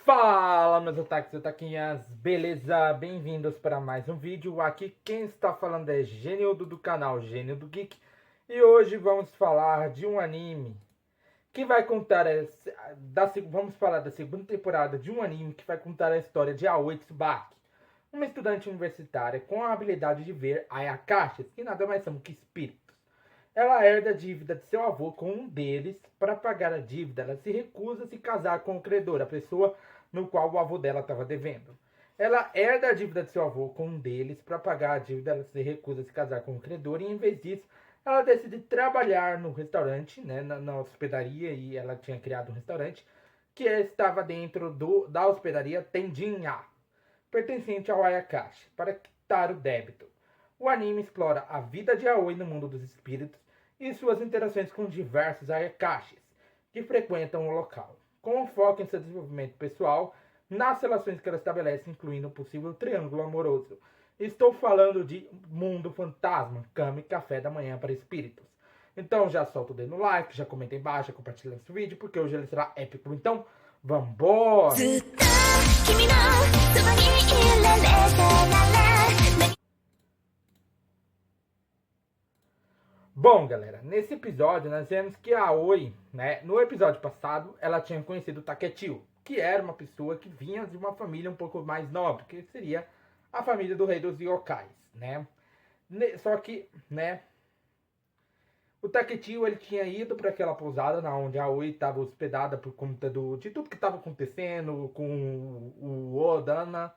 Fala, meus otakus e otaquinhas, beleza? Bem-vindos para mais um vídeo. Aqui quem está falando é Genildo do canal Gênio do Geek. E hoje vamos falar de um anime que vai contar vamos falar da segunda temporada de um anime que vai contar a história de Aoi Tsubaki, uma estudante universitária com a habilidade de ver Ayakashis, que nada mais são que espíritos. Ela herda a dívida de seu avô com um deles. Para pagar a dívida, ela se recusa a se casar com o credor, a pessoa no qual o avô dela estava devendo. Ela herda a dívida de seu avô com um deles. Para pagar a dívida, ela se recusa a se casar com o credor e, em vez disso, ela decide trabalhar no restaurante, né, na hospedaria, e ela tinha criado um restaurante que estava dentro da hospedaria Tendinha, pertencente ao Ayakashi, para quitar o débito. O anime explora a vida de Aoi no mundo dos espíritos e suas interações com diversos Ayakashis que frequentam o local, com um foco em seu desenvolvimento pessoal, nas relações que ela estabelece, incluindo um possível triângulo amoroso. Estou falando de Mundo Fantasma, Cama e Café da Manhã para Espíritos. Então já solta o dedo no like, já comenta aí embaixo, compartilha esse vídeo, porque hoje ele será épico. Então, vambora! Bom, galera, nesse episódio nós vemos que a Aoi, né, no episódio passado, ela tinha conhecido o Taketio, que era uma pessoa que vinha de uma família um pouco mais nobre, que seria a família do rei dos yokais, né? Só que, né, o Taketio, ele tinha ido para aquela pousada na onde a Aoi estava hospedada por conta de tudo que estava acontecendo com o Odana,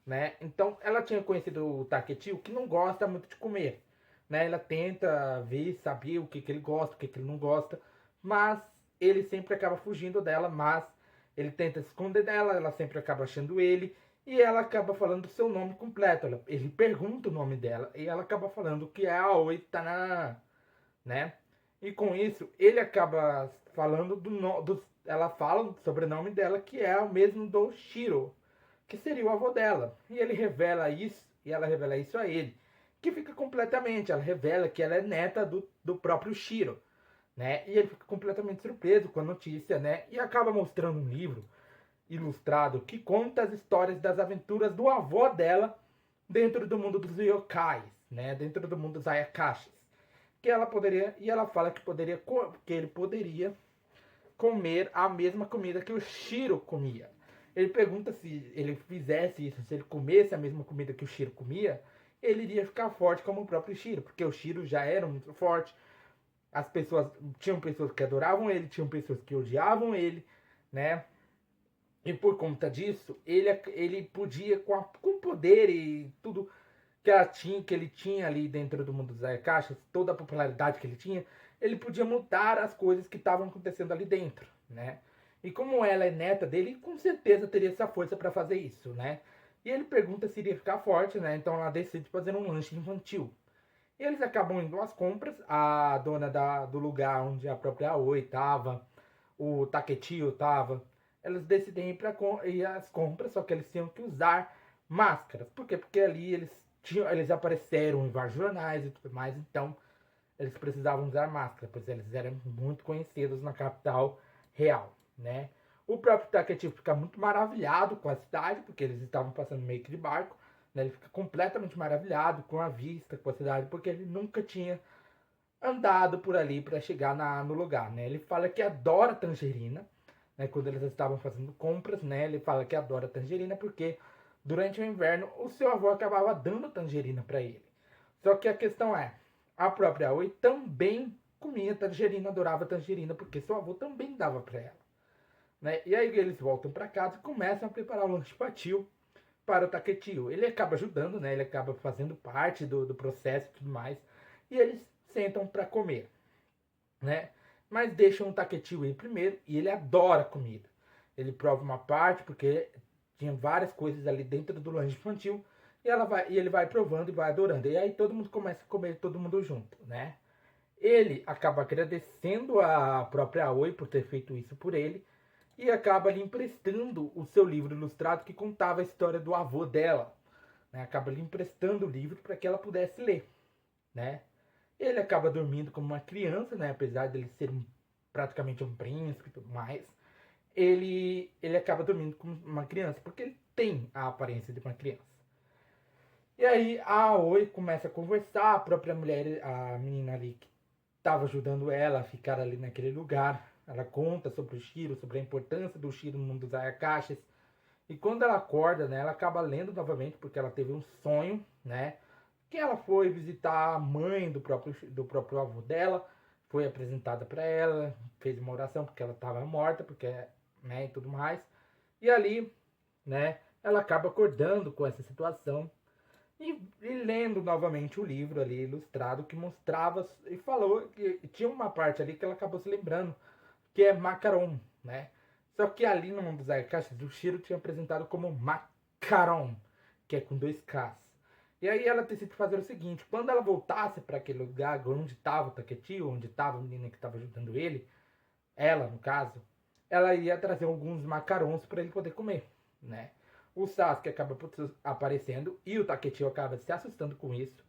né? Então, ela tinha conhecido o Taketio, que não gosta muito de comer, né? Ela tenta ver, saber o que ele gosta, o que ele não gosta, mas ele sempre acaba fugindo dela, mas ele tenta se esconder dela, ela sempre acaba achando ele, e ela acaba falando o seu nome completo. Ele pergunta o nome dela, e ela acaba falando que é a Aoi Tana, né? E com isso, ele acaba falando ela fala o sobrenome dela, que é o mesmo do Shiro, que seria o avô dela. E ele revela isso, e ela revela isso a ele, que fica completamente, ela revela que ela é neta do próprio Shiro, né? E ele fica completamente surpreso com a notícia, né? E acaba mostrando um livro ilustrado que conta as histórias das aventuras do avô dela dentro do mundo dos yokais, né? Dentro do mundo dos ayakashis. Que ela poderia, e ela fala que ele poderia comer a mesma comida que o Shiro comia. Ele pergunta se ele fizesse isso, se ele comesse a mesma comida que o Shiro comia, ele iria ficar forte como o próprio Shiro, porque o Shiro já era muito forte. As pessoas tinham pessoas que adoravam ele, tinham pessoas que odiavam ele, né? E por conta disso, ele podia, com o poder e tudo que ele tinha ali dentro do mundo dos Ayakashas, toda a popularidade que ele tinha, ele podia mudar as coisas que estavam acontecendo ali dentro, né? E como ela é neta dele, com certeza teria essa força para fazer isso, né? E ele pergunta se iria ficar forte, né? Então ela decide fazer um lanche infantil. E eles acabam indo às compras, a dona do lugar onde a própria Aoi estava, o Taketio estava, eles decidem ir às compras, só que eles tinham que usar máscaras. Por quê? Porque ali eles apareceram em vários jornais e tudo mais, então eles precisavam usar máscara, pois eles eram muito conhecidos na capital real, né? O próprio Taketio fica muito maravilhado com a cidade, porque eles estavam passando meio que de barco, né? Ele fica completamente maravilhado com a vista, com a cidade, porque ele nunca tinha andado por ali para chegar no lugar, né? Ele fala que adora tangerina, né? Quando eles estavam fazendo compras, né? Ele fala que adora tangerina porque durante o inverno o seu avô acabava dando tangerina para ele. Só que a questão é, a própria Aoi também comia tangerina, adorava tangerina, porque seu avô também dava para ela, né? E aí eles voltam para casa e começam a preparar o lanche infantil para o Taketio. Ele acaba ajudando, né? Ele acaba fazendo parte do processo e tudo mais. E eles sentam para comer, né? Mas deixam o Taketio ir primeiro e ele adora comida. Ele prova uma parte porque tinha várias coisas ali dentro do lanche infantil e ele vai provando e vai adorando. E aí todo mundo começa a comer, todo mundo junto, né? Ele acaba agradecendo a própria Aoi por ter feito isso por ele e acaba lhe emprestando o seu livro ilustrado que contava a história do avô dela, né? Acaba lhe emprestando o livro para que ela pudesse ler, né? Ele acaba dormindo como uma criança, né? Apesar dele ser praticamente um príncipe e tudo mais. ele acaba dormindo com uma criança, porque ele tem a aparência de uma criança. E aí a Aoi começa a conversar, a própria mulher, a menina ali que estava ajudando ela a ficar ali naquele lugar, ela conta sobre o Shiro, sobre a importância do Shiro no mundo dos Ayakashis. E quando ela acorda, né, ela acaba lendo novamente, porque ela teve um sonho, né, que ela foi visitar a mãe do próprio avô dela, foi apresentada para ela, fez uma oração porque ela estava morta, porque, né, e tudo mais. E ali, né, ela acaba acordando com essa situação e lendo novamente o livro ali ilustrado que mostrava e falou que tinha uma parte ali que ela acabou se lembrando, que é macaron, né? Só que ali no mundo dos Ayakashis, o Shiro tinha apresentado como macaron, que é com 2 Ks. E aí ela decidiu fazer o seguinte, quando ela voltasse para aquele lugar onde estava o Taketio, onde estava a menina que estava ajudando ele, ela no caso, ela ia trazer alguns macarons para ele poder comer, né? O Sasuke acaba aparecendo e o Taketio acaba se assustando com isso.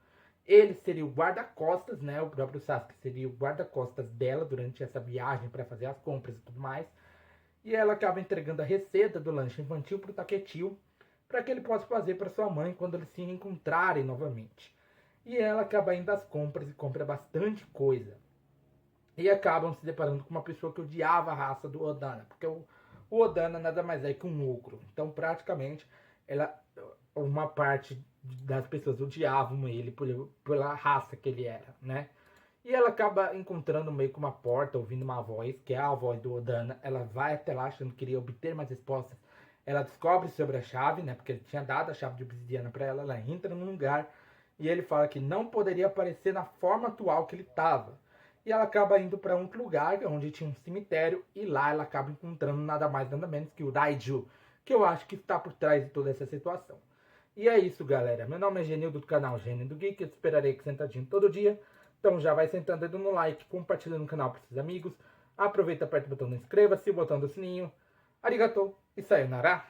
Ele seria o guarda-costas, né? O próprio Sasuke seria o guarda-costas dela durante essa viagem para fazer as compras e tudo mais. E ela acaba entregando a receita do lanche infantil para o Taketio, para que ele possa fazer para sua mãe quando eles se encontrarem novamente. E ela acaba indo às compras e compra bastante coisa. E acabam se deparando com uma pessoa que odiava a raça do Odana, porque o Odana nada mais é que um ogro. Então, praticamente, uma parte das pessoas odiavam ele pela raça que ele era, né? E ela acaba encontrando meio que uma porta, ouvindo uma voz, que é a voz do Odana. Ela vai até lá achando que queria obter mais respostas. Ela descobre sobre a chave, né? Porque ele tinha dado a chave de obsidiana para ela. Ela entra num lugar e ele fala que não poderia aparecer na forma atual que ele estava. E ela acaba indo para um lugar onde tinha um cemitério. E lá ela acaba encontrando nada mais nada menos que o Raiju, que eu acho que está por trás de toda essa situação. E é isso, galera. Meu nome é Genildo do canal Gênio do Geek. Eu te esperarei aqui sentadinho todo dia. Então já vai sentando dedo no like, compartilhando o canal para seus amigos. Aproveita, aperta o botão do inscreva-se, o botão do sininho. Arigatou e sayonara.